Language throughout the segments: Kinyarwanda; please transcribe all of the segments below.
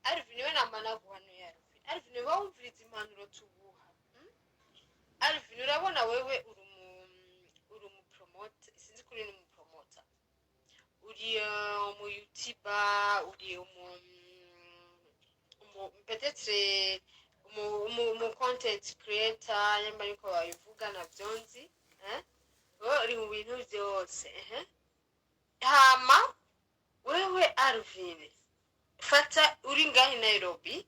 Alvin we namana guhanuye Alvin we wumviriza impanuro tubuha Alvin urabona wewe uri mu promote sinzi kuri ni mu promoter uri mu YouTuber uri peut-être mu content creator nyamba niko bayivuga na byonzi uri mu bintu byose hama wewe Alvin fata uri ngahi Nairobi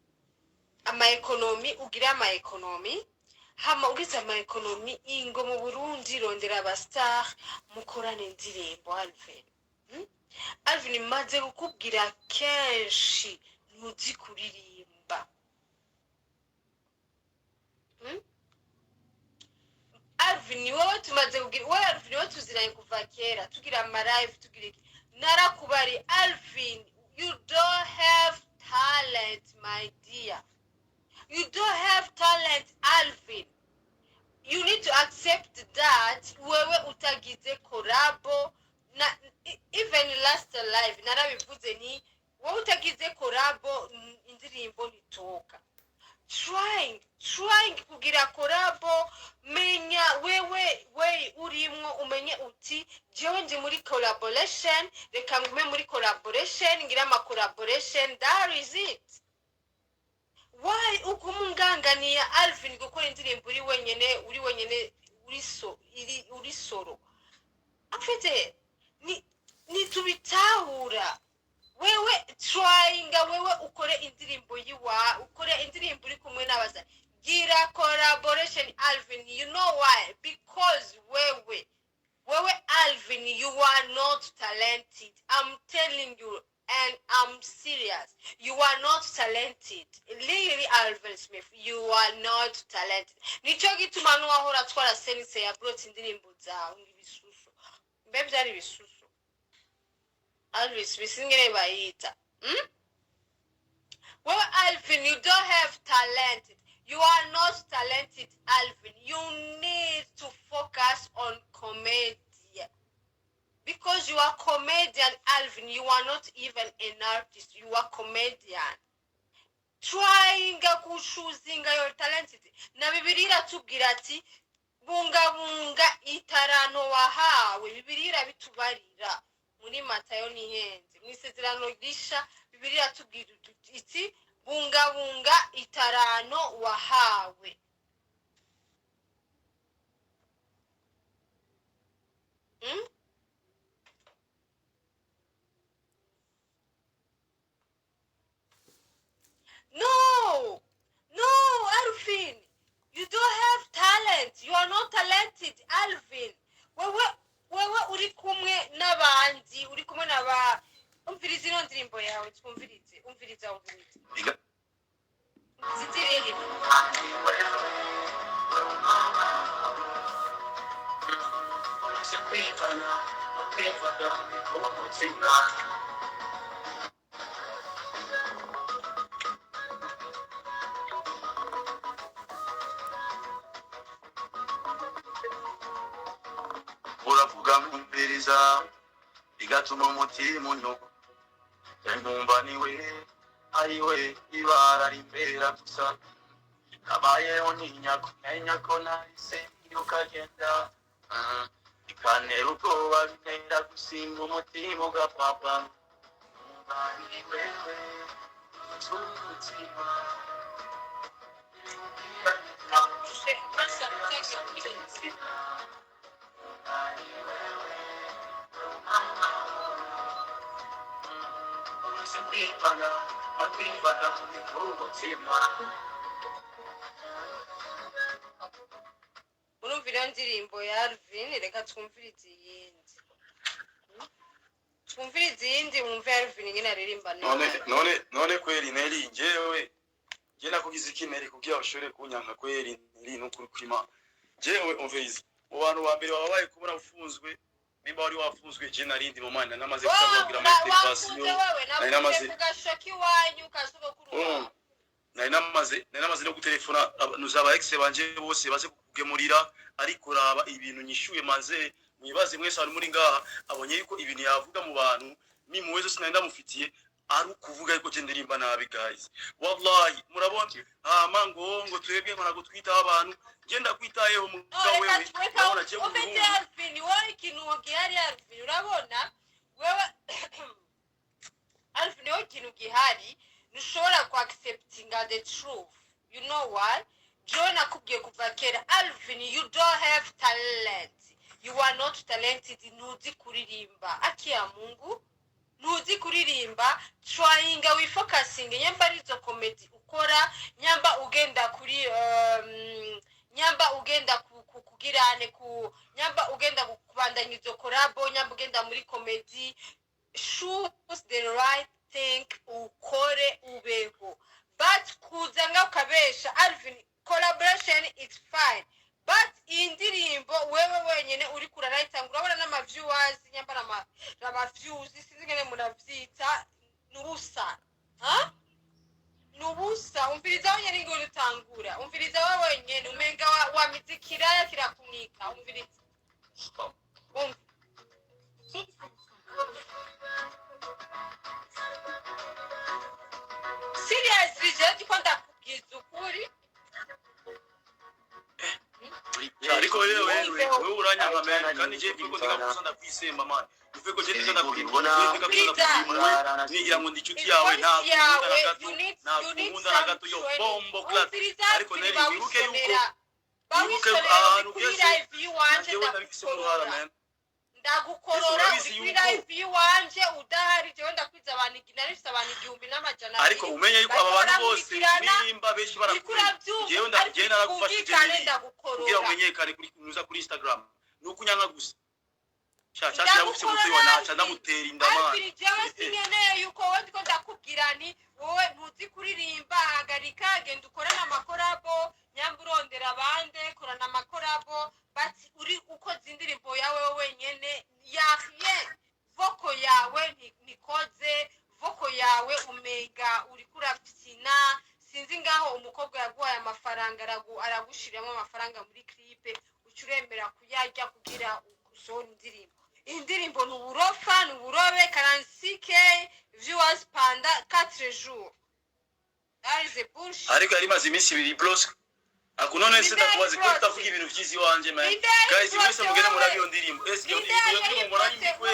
ama economy ugira ama economy hama ugize ama economy ingo mu Burundi rondera aba star mukorane ndirimbo Alvin Alvin maze gukubwira kenshi ntuzi kuririmba Alvin wowe tumaze kugira wowe Alvin wowe tuziranye kuva kera tugira ama live tugira narakubari Alvin you don't have talent my dear you don't have talent Alvin you need to accept that wewe utagize korabo na even last live narabivuze ni wewe utagize korabo indirimbo nitoka trying kugira korabo menya wewe urimwo umenye uti jewe ndi muri collaboration reka ngume muri collaboration ngira ama collaboration that is it why ukumunganganiya Alvin gukora indirimbo uri wenyene uri solo afite ni tubitahura wewe tryinga wewe ukore indirimbo yiwa ukore indirimbo uri kumwe n'abaza gira collaboration Alvin you know why because wewe Alvin you are not talented I'm telling you and I'm serious you are not talented really Alvin Smith you are not talented nico gituma n'uwahora twara sense ya brought indirimbo zawe ngibisusu mbebe byari bisusu Alvin Smith ngene bayita well Alvin you don't have talent you are not talented Alvin you need to focus on comedy because you are comedian Alvin you are not even an artist you are comedian trying to choosing your talent na Bibiliya tubwira ati bunga itarano wahawe Bibiliya bitubarira muri Matayo nihenze mwisezerano gisha Bibiliya tubwira iti bunga itarano wahawe No, Alvin. You don't have talent. You are not talented, Alvin. Wewe uri kumwe n'abandi, uri kumwe n'aba umviriza ino ndirimbo yawe, umviriza. Zitiriri. uravuga nkumviriza igatuma umutima unyuka ngumva niwe ariwe ibara rimbera gusa kabayeho ntinya ko nahise ukagenda ikanera ubwoba bitera gusimba umutima ugapapa ni wewe umutima Urumvira ndirimbo ya Alvin reka twumvirize iyindi. Twumvirize iyindi mwumve Alvin ngene aririmba none kweri neri njewe je nakugize ikineri kugira ushore kunyanka kweri neri no kuri kwima jewe umvirize mu bantu ba mbere babaye kubona ufunzwe nimba wari wafunzwe je narindi mu mana namaze kutabwira amategeko nari namaze kugashoki wanyu kasuko kuru nari namaze no gutelefona nuzaba ex banje bose baze kugemurira ariko raba ibintu nyishuye maze mwibaze mwese ari muri ngaha abonye yuko ibintu yavuga mu bantu ni muwezo sinari ndamufitiye ari ukuvuga yuko je ndirimba nabi guys wallahi murabona ngo twebwe nko twitaho abantu genda kwitayeho mugabo wewe urabona je ufite Alvin wowe ikintu gihari Alvin urabona wewe Alvin wowe ikintu gihari ntushobora ku acceptinga the truth you know why John akubwiye kuva kera Alvin you don't have talent you are not talented ntuzi kuririmba akiya Mungu ntuzi kuririmba tryinga we focusing nyamba rizo comedy ukora nyamba ugenda kuri nyamba ugenda kugirane nyamba ugenda kubandanya izo korabo nyamba ugenda muri comedy choose the right thing ukore ubeho but kuzanga ukabesha Alvin collaboration is fine but indirimbo wewe wenyene uri kurarayita ngurabona n'ama viewers nyamba n'ama views sinzingene munavyita nubusa nubusa umviriza wenyene ngo rutangura umviriza wewe wenyene umenga wa mizikira kirakunika umviriza seriously je kwanda kugiza ukuri ariko wewe uranyanga man kandi je fiko ndikakusanda kwisemba man ufiko je ndikanda kulimbona nigira ngo ndicuti yawe nta kunda na gato yo bombo class ariko neri wibuke yuko ahantu byose jewe ndabifise mu ruhara man ndagukorora kuri live wanje udahari je ndakwiza abantu iginarifise abantu 1000 ariko umenye yuko aba bantu bose nimba beshi barakura jewe ndagenda naragufashije kugira umenyekane kuri kunyuza kuri Instagram nuko unyanga gusa Chacha yabufise mutwe wanacha ndamutera indamana ariko jewe sinyeneye yuko wowe ko ndakubwira ni wowe ntuzi kuririmba hagarika agenda ukorana amakorabo nyamburondera abande korana amakorabo but uri uko zindirimbo yawe wenyene yahiye voko yawe nikoze voko yawe umega uri kurafisina sinzi ngaho umukobwa yaguhaye amafaranga aragushiramo amafaranga muri clip ucuremera kuyarya kugira usone indirimbo nuburofa nuburobe 46k viewers panda 4 jours that is a bullshit ariko yari mazi iminsi 2 blows akunone sida kubazi ko tavuga ibintu vyizi wanje man guys mwese mugene murabiyo ndirimbo ese yo ndirimbo mbona nyimikwe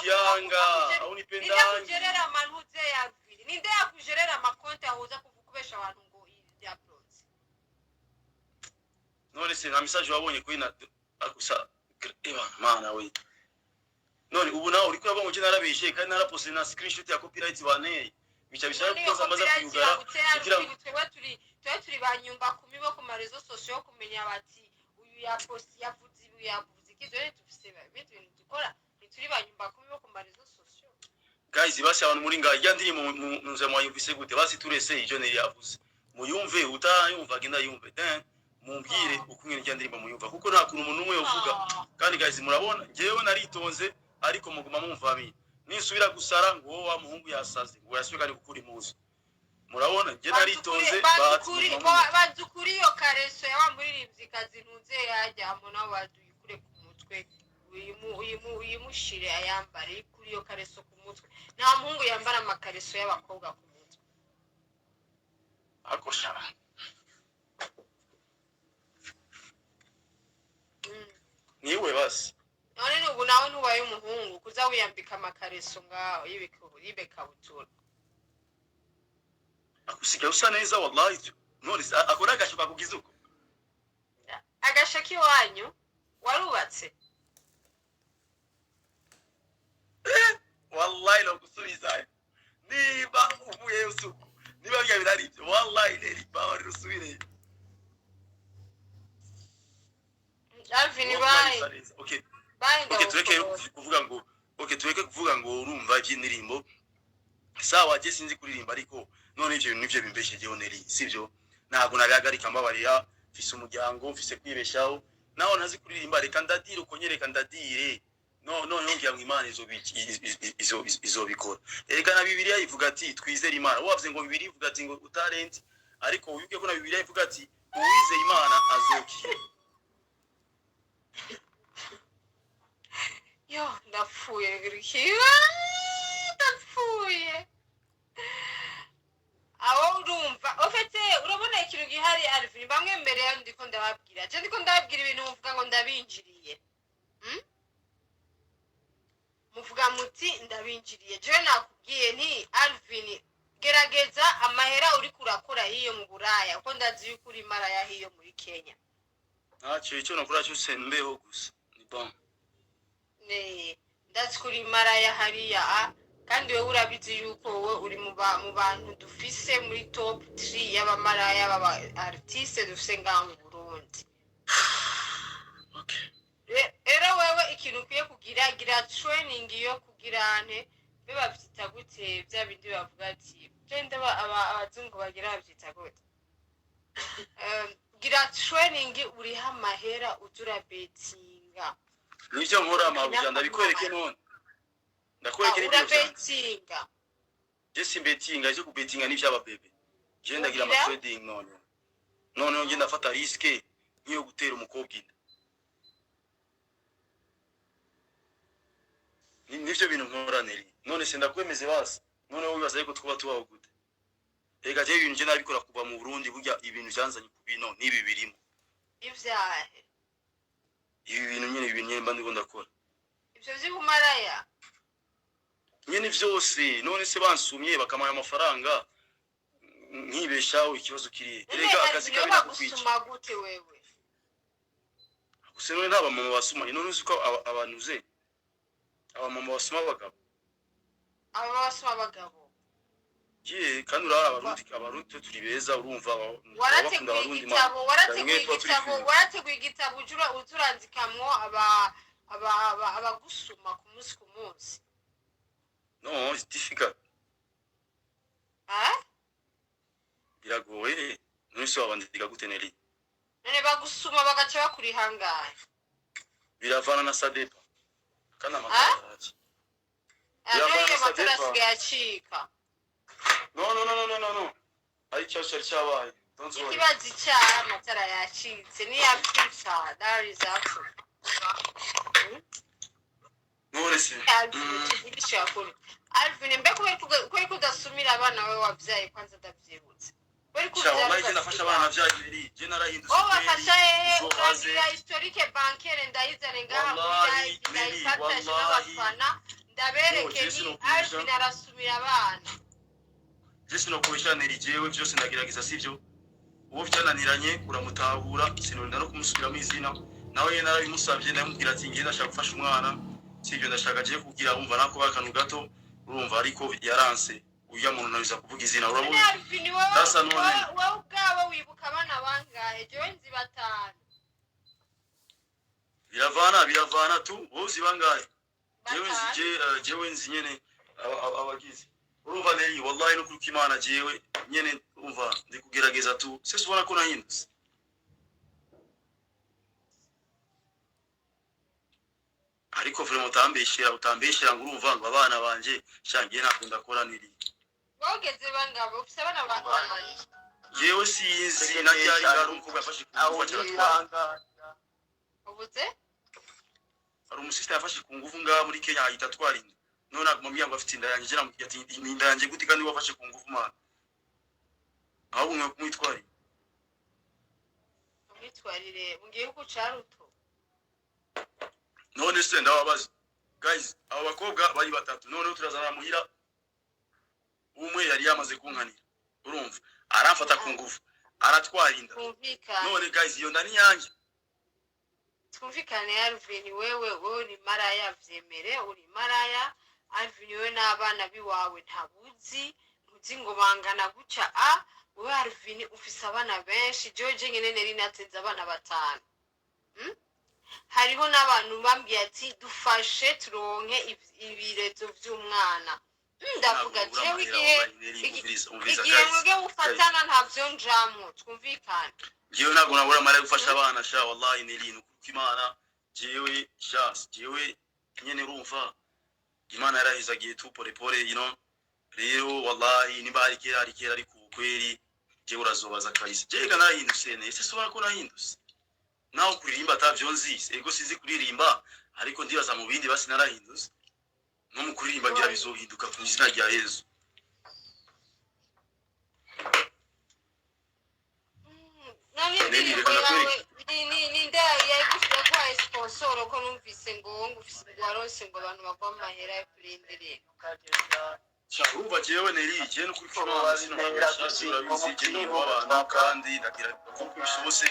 yanga au nipenda kujerera manhuze ya ninde yakujerera amakonti ahuza kuvukubesha abantu ngo ya uploads none se na message wabonye ko ina akusa mana we none ubu nawe uri kuraba ngo je narabeshe kandi naraposte na screenshot ya copyright bane bicha bishaka kuza amaza kuyugara kugira ngo turi banyumba kumibo ku marezo social kumenya bati uyu ya post yavuze ibi yavuze kizo ne tufise bitu dukora turi banyumba kumibo ku marezo social guys basi abantu muri ngaye yandiri mu nze mwayumvise gute basi turese ijo ne yavuze muyumve utayumva genda yumve mumbwire ukumwe n'icyandirimbo muyumva kuko nta kuntu umuntu umwe yovuga kandi guys murabona jewe naritonze ariko muguma mumva bindi nisubira gusara ngo wa muhungu yasaze ngo yasubika gukura imuzo murabona je naritonze bazukuri yo kareso ya wamuririmbyi kazi ntuze yajyamo nawe waduyikure ku mutwe uyimushire ayambare kuri yo kareso ku mutwe nta muhungu yambara amakareso y'abakobwa ku mutwe akoshara niwe basi none ubu nawe ntubaye umuhungu kuza wiyambika amakareso ngaho y'ibekabutura akusiga usa neza wallahi none akora agashuka kugiza uko agashaki wanyu warubatse wallahi lo kusubiza niba uvuye usuku niba byabirari wallahi neri bawari rusubire Alvin bye okay bye tureke kuvuga ngo urumva iby'indirimbo sawa je sinzi kuririmba ariko none ivyo nivyo bimbeshejeho neri sivyo ntago nabihagarika mbabarira mfise umuryango mfise kwibeshaho naho ntazi kuririmba reka ndadire ukonyereka ndadire no yongera ngo Imana izobikora erega na Bibiliya ivuga ati twizere Imana wavuze ngo Bibiliya ivuga ati ngo utalent ariko uyuke ko na Bibiliya ivuga ati uwizeye Imana azokira yo ndapfuye ngirikiwa ndapfuye aho urumva ofete urabona ikintu gihari Alvin bamwe mbere ya ndiko ndababwira je ndiko ndababwira ibintu muvuga ngo ndabinjiriye muvuga muti ndabinjiriye je nakubwiye nti Alvin gerageza amahera uri kurakora hiyo mu buraya uko ndazi yuko uri maraya hiyo muri Kenya ntacyo icyo nakora cyose mbeho gusa ni bon ndazi kuri maraya hariya kandi wewe urabizi yuko wowe uri mu bantu dufise muri top 3 y'abamaraya baba artiste dufise ngaho mu Burundi okay era wewe ikintu ukwiye kugira training yo kugirane beba byita gute bya bindi bavuga ati gende abazungu bagira babyita gute gira training uri hamahera utura betinga nivyo nkora amabuja ndabikwereke none ndakwereke n'ibyo betinga je betinga cyo kubetinga n'ivyo ababebe je ndagira ama trading none nge ndafata riske ngiyo gutera umukobwa inda nivyo bintu nkora neri none se ndakwemeze basi none wowe bazaye ko twaba tubaho gute ega je ibintu je nabikora kuva mu Burundi burya ibintu byanzanye kubino nibi birimo ivyahe ibi bintu nyene mba ndiko ndakora ivyo vy'ubumaraya nyene vyose none se bansumye bakamaya amafaranga nkibeshaho ikibazo kiriye erega akazi kabira kukwica gusuma gute wewe gusa none ntaba mama basuma none uzi ko abantu ze abamama basuma abagabo ye kandi urara abarundi turi beza urumva warateguye igitabo uzuranzikamwo abagusuma ku munsi no it's difficult biragoye none se wabandika gute neri none bagusuma bagaca bakuri hangaye biravana na sadepa kana amatara biravana na sadepa yacika no ari cyashari cyabaye ikibazi cyaha amatara yacitse ni yapfisha that is actually none se Alvin mbeko kwe kudasumira abana we wavyaye kwanza ndavyibutse wari kuvyara nafasha abana vyaje je narahindutse bafasha uragira historique bancaire ndayizane ngaha ndayifatasha n'abafana ndabereke ni Alvin arasumira abana Jesi no kubishanira jewe byose ndagerageza sivyo uwo byananiranye uramutahura sinorinda no kumusubiramo izina nawe yena narabimusabye ndamubwira ati ngiye ndashaka gufasha umwana sivyo ndashaka je kugira umva nako bakanu gato urumva ariko yaranse uya muntu nabiza kuvuga izina urabona sasa none wowe ubwawe wibuka abana bangahe jewe nzi batanu biravana tu wozi bangahe jewe nzi nyene abagize urumva neri wallahi no kuruka imana jewe nyene umva ndikugerageza tu sese ubona ko nahindutse ariko vraiment utambeshera ngo urumva ngo abana banje shangiye nakunda kora niri wogeze bangabo ufise abana bangahe jewe sinzi nacyari ngaruko yafashe kugufa cyatwanga ubuze ari umusista yafashe ku ngufu nga muri Kenya ahita twarinda none agumya ngo afite inda yanjye jera ati inda yanjye gute kandi wafashe ku ngufu mana aho umwe kumwitwarire ungiye ku caruto none se ndababaza guys abo bakobwa bari batatu none turazana muhira umwe yari yamaze kunkanira urumva aramfata ku ngufu aratwarinda none guys iyo ndani yanjye twumvikane Alvin wewe uri maraya vyemere uri maraya Alvin wewe n'abana biwawe ntabuzi ntuzi ngo bangana guca wewe Alvin ufise abana benshi George nyene neri natenza abana batanu hariho n'abantu bambiye ati dufashe turonke ibirezo vy'umwana ndavuga jewe igihe muge ufatana ntavyo njamwo twumvikane jewe ntago nabura mara gufasha abana sha wallahi neri Imana jewe shas jewe nyene urumva Imana yarahizagiye tu pole rero wallahi nibari kera ariko ukweri jewe urazobaza kahise je kana hinduse nese sobara ko nahinduse naho kuririmba atavyo nzise ego sizi kuririmba ariko ndibaza mu bindi basi narahinduse no mu kuririmba ngira bizohinduka ku izina rya Yesu. Nabindi yawe ni ndaya yagufira kwa sponsor ko numvise ngo ngufise warose ngo abantu bagwa amahera yo kurindire. Cyarumva jewe neri je no kuri kimana sino nabishira bizi je no abantu kandi ndagira ko kubishobose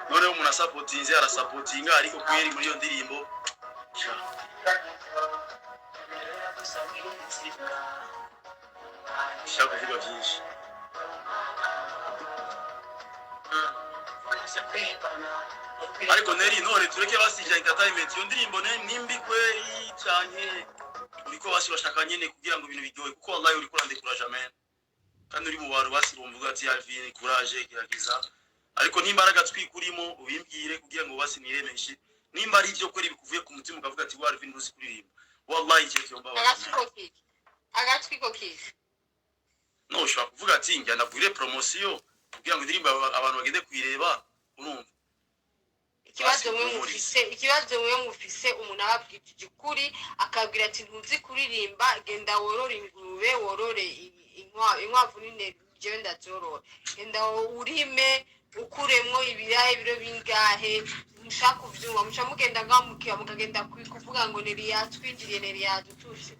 none umuntu supportinze ara supportinga ariko kweri muri yo ndirimbo shaka kuvuga byinshi ariko neri none tureke basija entertainment yo ndirimbo nimbi kweri cyane uriko basi bashaka nyene kugira ngo ibintu biryohe kuko wallahi uriko urandekura jamais kandi uri mu bantu basi bumvuga ati Alvin courage gerageza ariko nimbaraga twikurimo ubimbwire kugira ngo basi niremeshe nimba ari byo kweri bikuvuye ku mutima ukavuga ati wa Alvin uzi kuririmba wallahi je cyomba agatwiko kije no ushobora kuvuga ati njya ndagwire promotion kugira ngo indirimbo abantu bagende kwireba urumva ikibazo mwe mufise umuntu ababwitije kuri akabwira ati ntuzi kuririmba genda worore ingurube worore inkwavu nine je ndazorora genda urime ukuremwo ibirahe biro bingahe mushaka kuvyuma muca mugenda ngamukiya mukagenda kuvuga ngo neri yatwinjiriye neri yadututse.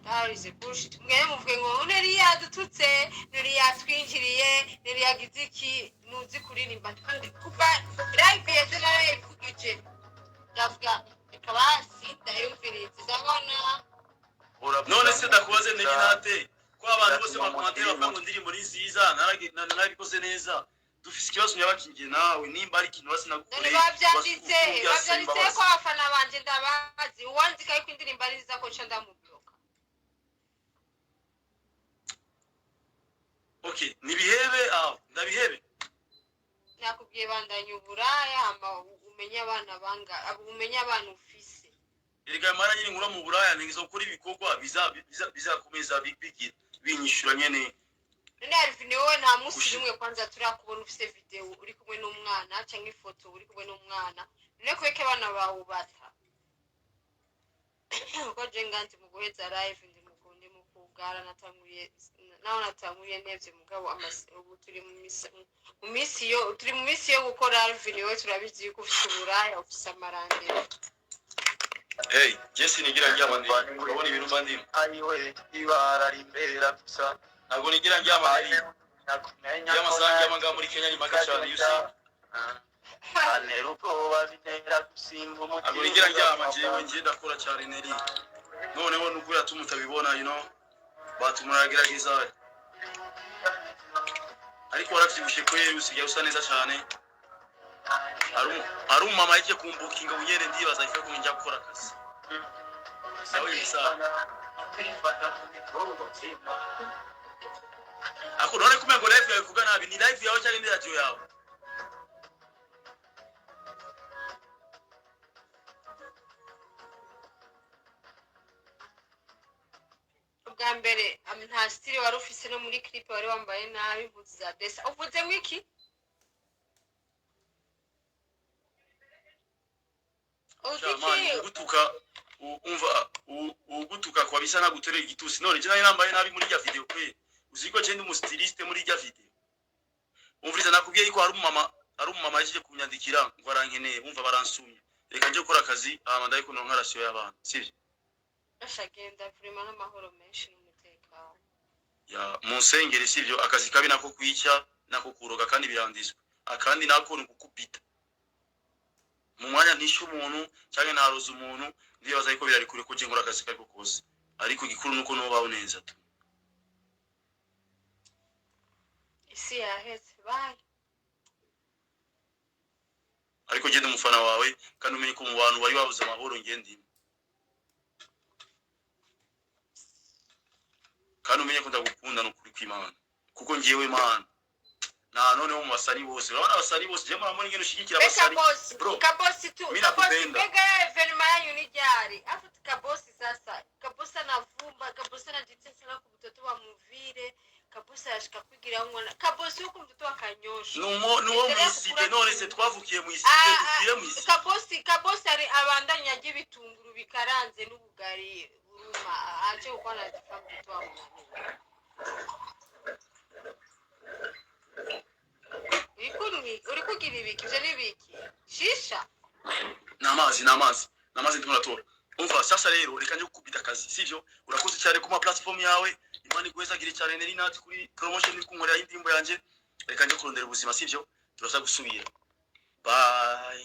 That is a bullshit. Mwe muvuge ngo neri yadututse neri yatwinjiriye neri yagize iki nuzi kuririmba kandi kuba live yeze nayo ikugije ndavuga ikaba sida yumvirize ndabona none se ndakubaze NELLYNAT ko abantu bose bakomatera bavuga ngo ndirimbo muri nziza narabikoze neza dufise ikibazo nyabakingiye nawe nimba ari ikintu basi nagukore bavyanditse ko abafana banje ndabazi uwanzika yuko indirimbo ari nziza ko nca ndamubloka. Okay nibihebe ndabihebe nakubwiye bandanye uburaya hama umenya abana banga umenya abantu ufise erega mara nyine nkura mu buraya ningizo kuri ibikorwa bizakomeza bigira binyishura nyene none Alvin wowe nta musi rimwe kwanza turakubona ufise video uri kumwe n'umwana cyangwa ifoto uri kumwe n'umwana none kweke abana bawe bata ko je nganti mu guheza live ndi mukundi mu kugara natanguye nevye mugabo ubu turi mu misi yo gukora Alvin wowe turabizi yuko ufise uburaya ufise amarandero. Hey Jesse nigira njyama ndabona ibintu bandimo ayiwe ibara rimbera gusa ntabwo nigira njyama y'amasaha y'amanga muri Kenya ni magashana yusi aneruko babitera gusimba umutima ntabwo nigira njyama jewe ngiye ndakora cyane neri noneho nuko yatumutabibona batumuragerageza ariko waravyibushe kweri usigaye usa neza cyane ari umama yake kumbukinga unyere ndibaza ife ko njya gukora akazi sawa yisa ako none kumengo live yawe vuga nabi ni live yawe cyangwa ni radio yawe bwa mbere nta style wari ufise no muri clip wari wambaye nabi impuzu za desa uvuze mwiki ugutuka umva ugutuka kwa bisa naguterera igitusi none je nari nambaye nabi muri ya video kwe uziko je ndi mu styliste muri ya video umviriza nakubwiye yuko hari umumama yaje kunyandikira ngo arankeneye bumva baransumye reka nje gukora akazi ndaye kuno nkarasiyo y'abantu sivyo ashagenda vraiment n'amahoro menshi n'umutekano ya munsengere sivyo akazi kabi nako kwica nako kuroga kandi birandizwe akandi nako nukukupita mu mwanya ntishe umuntu cyangwa naruza umuntu ndibaza yuko birari kure ko je nkora akazi kariko kose ariko gikuru nuko no bawo neza tu isi yaheze bye ariko gende umufana wawe kandi umenye ko mu bantu bari babuze amahoro ngendimo kandi umenye ko ndagukunda no kuri kw'Imana kuko ngiyewe Imana na none mu basari bose urabona abasari bose je muri ngene ushigikira abasari kabosi tu kabosi mbega evenema yanyu ni ryari afuti kabosi sasa kabosi anavumba kabosi anajitesa na kubutoto wa muvire kabosi ashika kwigira ngona kabosi uko mtoto akanyosha nuwo mwisite none se twavukiye mu isite dupfire mu isite kabosi ari abandanya y'ibitunguru bikaranze n'ubugari mama ache kuwa na jifamu kutoa mwanani. Urikugira ibiki ivyo n'ibiki shisha namazi ndiko natora umva sasa rero reka nje gukubita akazi sivyo urakoze cyane ku ma platform yawe imana igweza gire cyane NELLYNAT kuri promotion iri kunkorera indirimbo yanje reka nje kurondera ubuzima sivyo turaza gusubira bye.